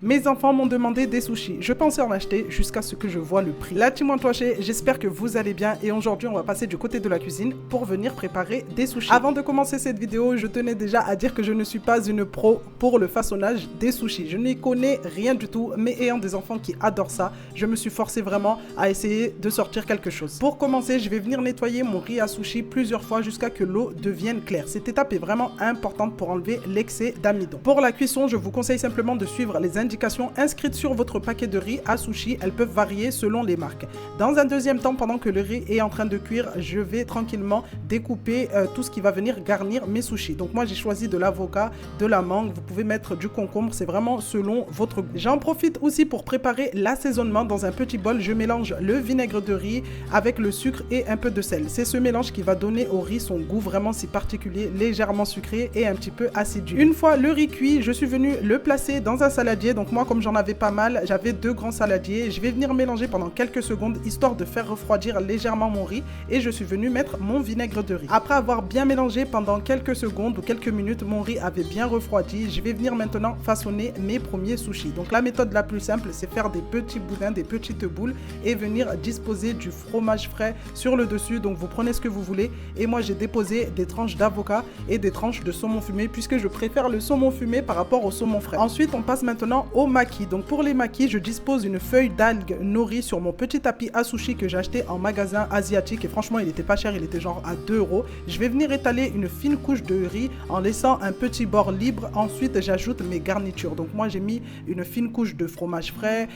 Mes enfants m'ont demandé des sushis. Je pensais en acheter jusqu'à ce que je vois le prix. La team Antoché, j'espère que vous allez bien et aujourd'hui on va passer du côté de la cuisine pour venir préparer des sushis. Avant de commencer cette vidéo, je tenais déjà à dire que je ne suis pas une pro pour le façonnage des sushis. Je n'y connais rien du tout, mais ayant des enfants qui adorent ça, je me suis forcé vraiment à essayer de sortir quelque chose. Pour commencer, je vais venir nettoyer mon riz à sushi plusieurs fois jusqu'à que l'eau devienne claire. Cette étape est vraiment importante pour enlever l'excès d'amidon. Pour la cuisson, je vous conseille simplement de suivre les indications inscrites sur votre paquet de riz à sushi. Elles peuvent varier selon les marques. Dans un deuxième temps, pendant que le riz est en train de cuire, je vais tranquillement découper tout ce qui va venir garnir mes sushis. Donc moi j'ai choisi de l'avocat, de la mangue, vous pouvez mettre du concombre, c'est vraiment selon votre goût. J'en profite aussi pour préparer l'assaisonnement. Dans un petit bol, je mélange le vinaigre de riz avec le sucre et un peu de sel. C'est ce mélange qui va donner au riz son goût vraiment si particulier, légèrement sucré et un petit peu acidu. Une fois le riz cuit, je suis venu le placer dans un saladier. Donc moi, comme j'en avais pas mal, j'avais 2 grands saladiers. Je vais venir mélanger pendant quelques secondes histoire de faire refroidir légèrement mon riz et je suis venu mettre mon vinaigre de riz. Après avoir bien mélangé pendant quelques secondes ou quelques minutes, mon riz avait bien refroidi. Je vais venir maintenant façonner mes premiers sushis. Donc la méthode la plus simple, c'est faire des petits boudins, des petites boules et venir disposer du fromage frais sur le dessus. Donc vous prenez ce que vous voulez et moi j'ai déposé des tranches d'avocat et des tranches de saumon fumé puisque je préfère le saumon fumé par rapport au saumon frais. Ensuite on passe maintenant au maquis. Donc pour les maquis, je dispose une feuille d'algue nori sur mon petit tapis à sushi que j'ai acheté en magasin asiatique et franchement il était pas cher, il était genre à 2 €. Je vais venir étaler une fine couche de riz en laissant un petit bord libre. Ensuite j'ajoute mes garnitures. Donc moi j'ai mis une fine couche de fromage frais,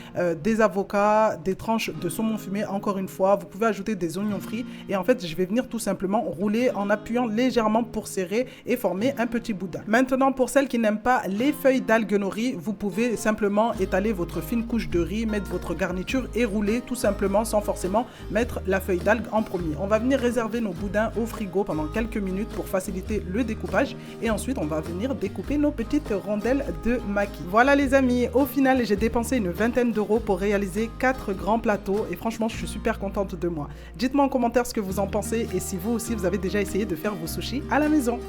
des avocats, des tranches de saumon fumé encore une fois. Vous pouvez ajouter des oignons frits et en fait je vais venir tout simplement rouler en appuyant légèrement pour serrer et former un petit boudin. Maintenant pour celles qui n'aiment pas les feuilles d'algue nori, vous pouvez simplement étaler votre fine couche de riz, mettre votre garniture et rouler tout simplement sans forcément mettre la feuille d'algue en premier. On va venir réserver nos boudins au frigo pendant quelques minutes pour faciliter le découpage et ensuite on va venir découper nos petites rondelles de maquis. Voilà les amis, au final j'ai dépensé une vingtaine d'euros pour réaliser 4 grands plateaux et franchement je suis super contente de moi. Dites-moi en commentaire ce que vous en pensez et si vous aussi vous avez déjà essayé de faire vos sushis à la maison.